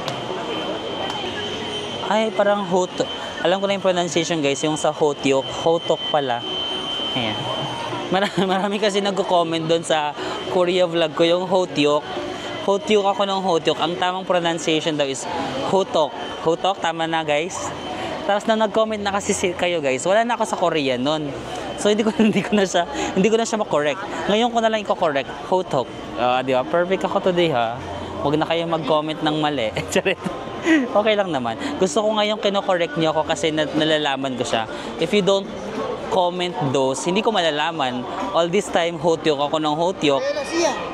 Speaker 1: Ay, parang Hotok. Alam ko na yung pronunciation guys. Yung sa Hotok. Hotok pala. Ayan. Marami kasi nagko-comment doon sa Korea vlog ko yung Hotyok. Hotyok ako ng Hotyok. Ang tamang pronunciation daw is Hotok. Hotok, tama na guys. Tapos nang nag-comment na kasi kayo guys, wala na ako sa Korean noon. So hindi ko na siya ma-correct. Ngayon ko na lang i-correct. Hotok. Di ba? Perfect ako today ha. Huwag na kayo mag-comment ng mali. Okay lang naman. Gusto ko ngayon kino-correct niyo ako kasi nalalaman ko siya. If you don't comment those, hindi ko malalaman. All this time Hotyok ako ng Hotyok.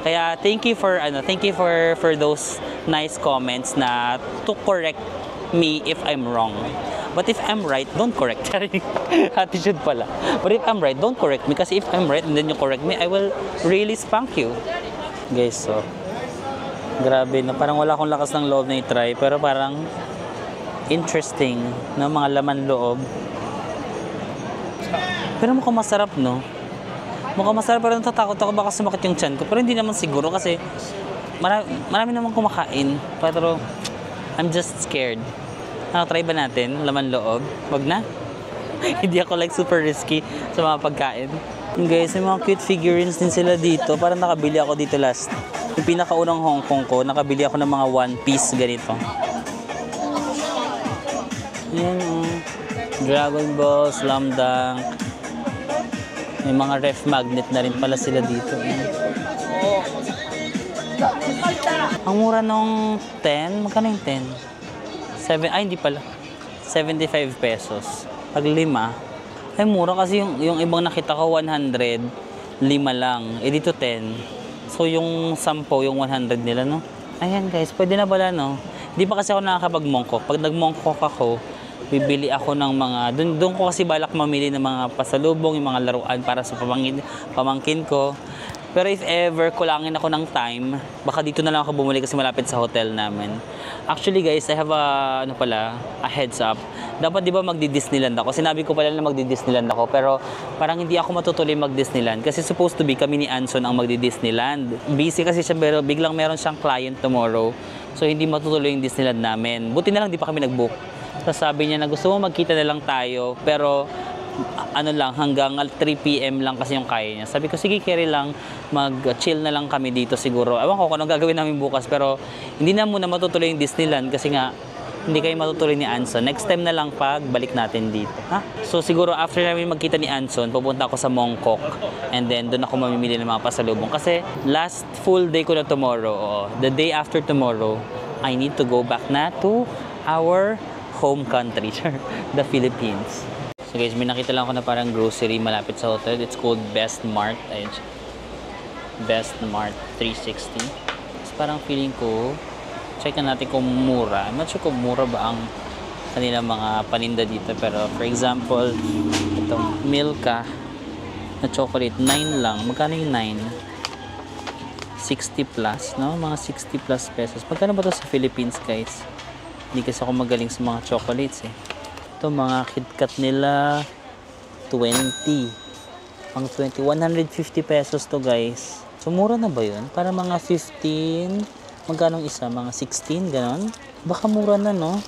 Speaker 1: Kaya thank you for those nice comments na to correct me if I'm wrong. But if I'm right, don't correct. Attitude pala. But if I'm right, don't correct me. Kasi if I'm right and then you correct me, I will really spank you. Guys, so grabe no, parang wala akong lakas ng loob na i-try, pero parang interesting na mga laman loob. Pero mukhang masarap, no? Mukhang masarap, pero natatakot ako baka sumakit yung tiyan ko. Pero hindi naman siguro kasi marami naman kumakain. Pero I'm just scared. Try ba natin? Laman loob? Wag na? Hindi ako like super risky sa mga pagkain. Yung guys, may mga cute figurines din sila dito. Parang nakabili ako dito last. Yung pinakaunang Hong Kong ko, nakabili ako ng mga one piece ganito. Yan, Dragon Ball, Slam Dunk. May mga ref magnet na rin pala sila dito. Ang mura nung 10. Magkano yung 10? 7, ay hindi pala. 75 pesos. Pag 5, ay mura kasi yung ibang nakita ko 100, 5 lang. Eh dito 10. So yung 10, yung 100 nila, no? Ayan guys, pwede na pala, no? Hindi pa kasi ako nakakapag-Mongkok. Pag nag-Mongkok ako, bibili ako ng mga, doon ko kasi balak mamili ng mga pasalubong, yung mga laruan para sa pamangkin ko. Pero if ever kulangin ako ng time, baka dito na lang ako bumili kasi malapit sa hotel namin. Actually guys, I have a heads up. Dapat di ba magdi-Disneyland ako? Sinabi ko pala na magdi-Disneyland ako, pero parang hindi ako matutuloy mag-Disneyland kasi supposed to be kami ni Anson ang magdi-Disneyland. Busy kasi siya, pero biglang meron siyang client tomorrow. So hindi matutuloy yung Disneyland namin. Buti na lang di pa kami nag-book. So sabi niya na gusto mo magkita na lang tayo, pero ano lang, hanggang 3 PM lang kasi yung kaya niya. Sabi ko, sige Kerry lang, mag-chill na lang kami dito siguro. Ewan ko kung anong gagawin namin bukas, pero hindi na muna matutuloy yung Disneyland kasi nga, hindi kayo matutuloy ni Anson. Next time na lang pag balik natin dito. Ha? So siguro after namin magkita ni Anson, pupunta ako sa Mongkok. And then doon ako mamimili ng mga pasalubong. Kasi last full day ko na tomorrow, the day after tomorrow, I need to go back na to our home country, the Philippines. So guys, may nakita lang ako na parang grocery malapit sa hotel. It's called Best Mart. Ayun siya. Best Mart 360. So parang feeling ko, check natin kung mura. I'm not sure kung mura ba ang kanilang mga paninda dito. Pero for example, itong Milka na chocolate, 9 lang. Magkano yung 9? 60 plus, no? Mga 60 plus pesos. Magkano ba ito sa Philippines, guys? Hindi kasi ako magaling sa mga chocolates, eh. Ito, mga KitKat nila, 20. Ang 20, 150 pesos to, guys. So, mura na ba yun? Para mga 15, magkano isa? Mga 16, ganon? Baka mura na, no?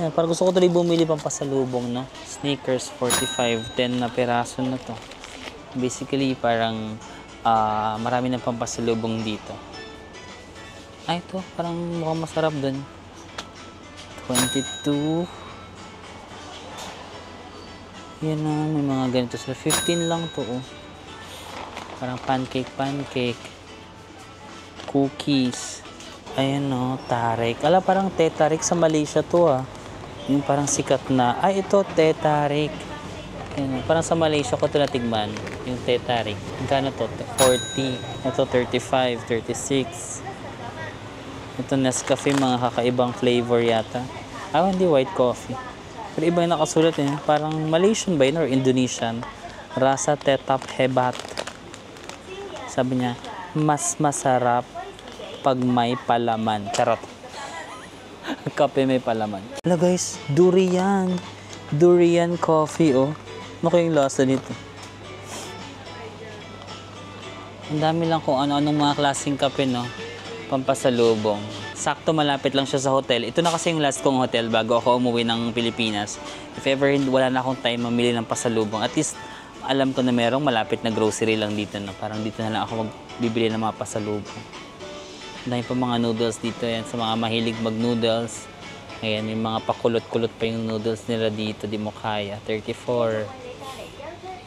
Speaker 1: Yan, parang gusto ko tuloy bumili pang pasalubong, no? Sneakers, 45, 10 na peraso na to. Basically, parang marami ng pampasalubong dito. Ay, ito, parang mukhang masarap dun. 22. Yan na, may mga ganito sila. 15 lang to, oh. Parang pancake. Cookies. Ayan, oh, tarik. Ala, parang tetarik sa Malaysia to, ah. Yung parang sikat na. Ay, ito, tetarik. Ayan, parang sa Malaysia ko ito natigman. Yung tetarik. Magkano to? 40. Ito, 35, 36. Ito, Nescafe, mga kakaibang flavor yata. Ah, hindi, white coffee. Pero iba yung nakasulat, eh. Parang Malaysian ba yun or Indonesian? Rasa tetap hebat. Sabi niya, mas masarap pag may palaman. Charot. Kape may palaman. Hala guys, durian. Durian coffee, oh. Ano kayong lasa nito? Ang dami lang kung ano-anong mga klaseng kape, no? Pampasalubong. Sakto malapit lang siya sa hotel. Ito na kasi yung last kong hotel bago ako umuwi ng Pilipinas. If ever wala na akong time mamili ng pasalubong, at least alam ko na merong malapit na grocery lang dito, no? Parang dito na lang ako magbibili ng mga pasalubong. Dahil pa mga noodles dito yan sa mga mahilig mag-noodles. Ayan, may mga pakulot-kulot pa yung noodles nila dito. Di mo kaya. 34.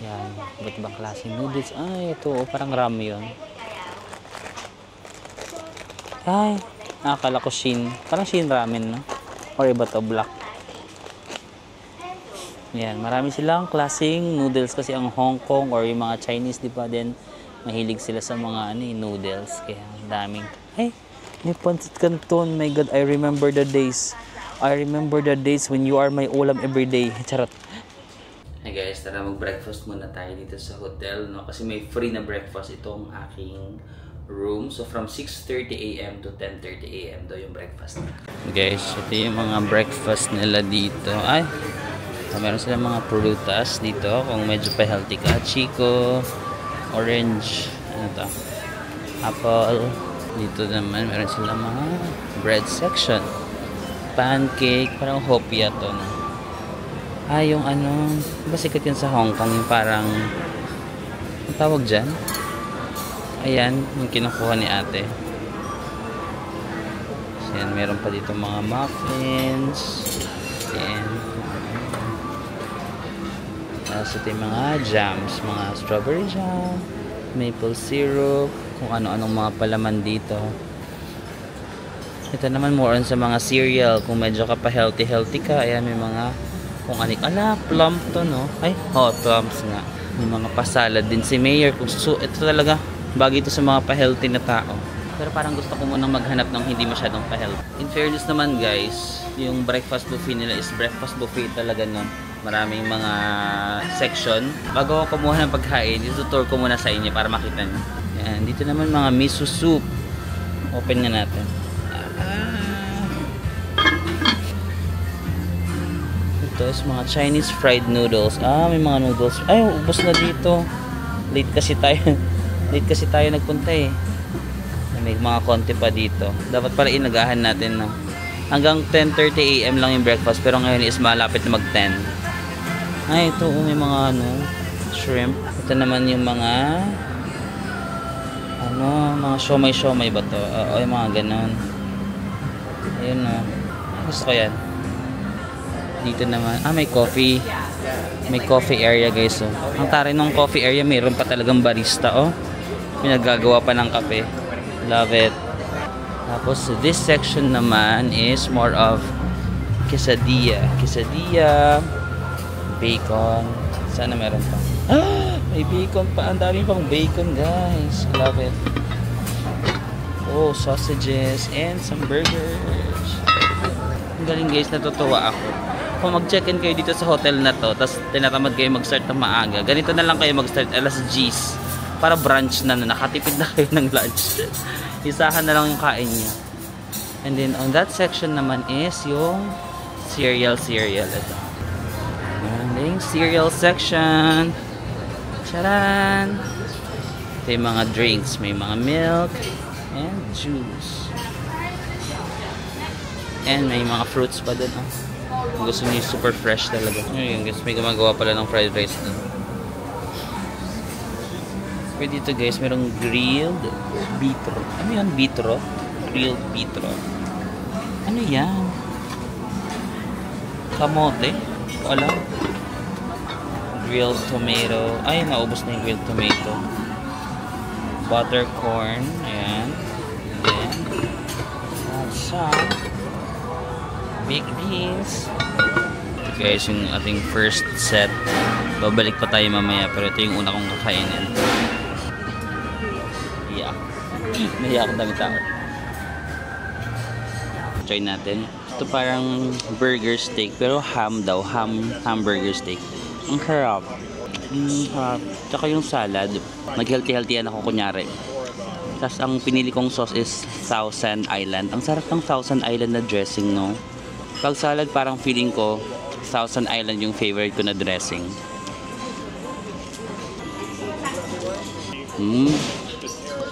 Speaker 1: Yan. Iba't ibang klaseng noodles. Ay, ito. Oh, parang ramyun. Ay, nakakala ko Shin. Parang Shin ramen, no? Or iba to, black. Yan, marami silang klaseng noodles kasi ang Hong Kong or yung mga Chinese, di ba, din mahilig sila sa mga noodles. Kaya ang daming. Ay, may pancit canton. My God, I remember the days. I remember the days when you are my ulam everyday. Charot. Hey guys, tara mag-breakfast muna tayo dito sa hotel, no? Kasi may free na breakfast itong aking room. So from 6:30 AM to 10:30 AM daw yung breakfast. Guys, ito yung mga breakfast nila dito. Ay, meron sila mga prutas dito kung medyo pa healthy ka. Chico, orange, ano to? Apple. Dito naman meron sila mga bread section. Pancake, parang hopia to, no? Ah, yung ano, ba sikat yun sa Hong Kong, yung parang ang tawag dyan? Ayan, yung kinukuha ni ate. So, yan, meron pa dito mga muffins. Ayan. Tapos ito yung mga jams, mga strawberry jam, maple syrup, kung ano-anong mga palaman dito. Ito naman more on sa mga cereal, kung medyo ka pa healthy ka. Ayan, may mga kung anik. Ala, plum to, no? Ay, plums nga. May mga pasalad din si Mayor. Ito talaga, bagay ito sa mga pa-healthy na tao. Pero parang gusto ko munang maghanap ng hindi masyadong pa-health. In fairness naman guys, yung breakfast buffet nila is breakfast buffet talaga no. Maraming mga section. Bago ako kumuha ng pagkain, itutur ko muna sa inyo para makita nyo. Yan, dito naman mga miso soup. Open nga natin. Ito is mga Chinese fried noodles. May mga noodles. Ay, ubos na dito. Late kasi tayo nagpunta eh. May mga konti pa dito. Dapat pala inagahan natin no. Hanggang 10:30 AM lang yung breakfast, pero ngayon is malapit na mag-10. Ay, ito may mga shrimp. Ito naman yung mga mga siomay ba to? Yung mga ganon. Ayun no. Gusto ko yan. Dito naman, may coffee. May coffee area guys oh. Ang taray ng coffee area, mayroon pa talagang barista oh. Pinagagawa pa ng kape. Love it. Tapos this section naman is more of quesadilla. Quesadilla, bacon. Sana meron pa. May bacon pa. Ang dami pang bacon guys. Love it. Oh, sausages and some burgers. Ang galing guys, natutuwa ako. Kung mag-check-in kayo dito sa hotel na to, tapos tinatamad kayo mag-start ng maaga, ganito na lang kayo mag-start alas 10. Para brunch na, nakatipid na kayo ng lunch. Isahan na lang yung kain niya. And then on that section naman is yung cereal. Ito. Yung cereal section. Charan! Ito yung mga drinks. May mga milk and juice. And may mga fruits pa dun. Gusto niyo super fresh talaga. Ayun guys, may gumagawa pala ng fried rice dun. Pero dito guys, merong grilled bitro. Ano yan? Bitro? Grilled bitro. Ano yan? Kamote? Wala. Grilled tomato. Ay, naubos na yung grilled tomato. Butter corn. Ayan. Then, some baked beans. Ito guys, yung ating first set. Babalik pa tayo mamaya, pero ito yung una kong kakainin. Nahiya akong dami tao. Try natin. Ito parang burger steak, pero ham daw. Hamburger steak. Ang harap. Tsaka yung salad. Nag-healthy-healthyan ako kunyari. Tapos ang pinili kong sauce is Thousand Island. Ang sarap ng Thousand Island na dressing, no? Pag salad, parang feeling ko Thousand Island yung favorite ko na dressing.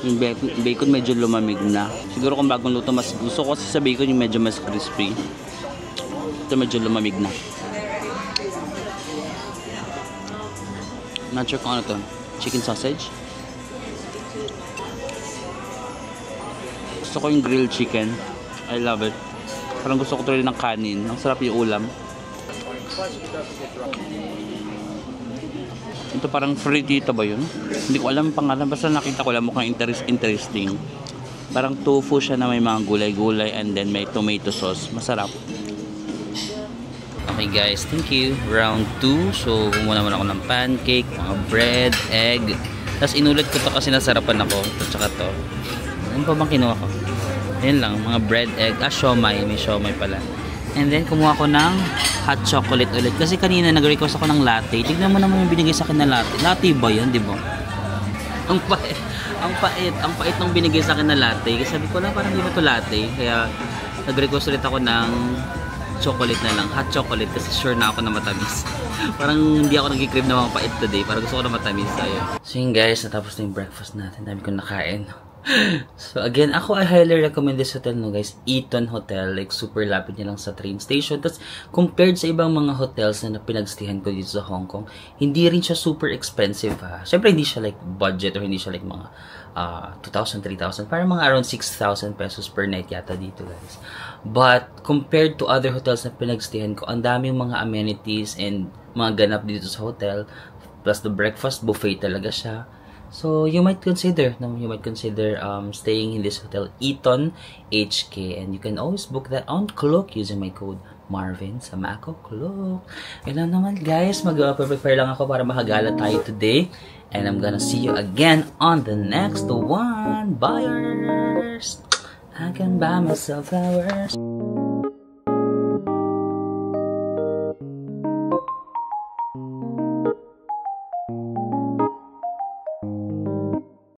Speaker 1: Yung bacon medyo lumamig na. Siguro kung bagong luto, mas gusto ko kasi sa bacon yung medyo mas crispy. Ito medyo lumamig na. Not sure kung ano to. Chicken sausage. Gusto ko yung grilled chicken. I love it. Parang gusto ko tuloy ng kanin. Ang sarap yung ulam. Ito parang fritita ba yun? Hindi ko alam ang pangalan. Basta nakita ko lang mukhang interesting. Parang tofu siya na may mga gulay-gulay and then may tomato sauce. Masarap. Okay guys, thank you. Round 2. So, kumuha naman ako ng pancake, mga bread, egg. Tapos inulit ko to kasi nasarapan ako. Ito tsaka to. Ano pa bang kinuha ko? Ayan lang, mga bread, egg. Siomay. May siomay pala. And then, kumuha ko ng hot chocolate ulit. Kasi kanina, nag-request ako ng latte. Tignan mo naman yung binigay sa akin na latte. Latte ba yun, di ba? Ang pait. Ang pait nung binigay sa akin na latte. Kasi sabi ko na, parang hindi na to latte. Kaya, nag-request ulit ako ng chocolate na lang. Hot chocolate. Kasi sure na ako na matamis. Parang hindi ako nag-crave na mga pait today. Parang gusto ko na matamis. So yun guys, natapos na yung breakfast natin. Dami kong nakain. So again, I highly recommend this hotel no guys. Eton Hotel, like super lapit niya lang sa train station. Tapos compared sa ibang mga hotels na pinagstayhan ko dito sa Hong Kong, hindi rin siya super expensive ha. Syempre hindi siya like budget or hindi siya like mga 2,000, 3,000. Parang mga around 6,000 pesos per night yata dito guys. But compared to other hotels na pinagstayhan ko, ang daming mga amenities and mga ganap dito sa hotel. Plus the breakfast buffet talaga siya. So you might consider staying in this hotel, Eton HK, and you can always book that on Klook using my code Marvin sa Mako Klook. Ayun naman guys, mag-prepare lang ako para makagala tayo today, and I'm gonna see you again on the next one. Bye! flowers. I can buy myself flowers.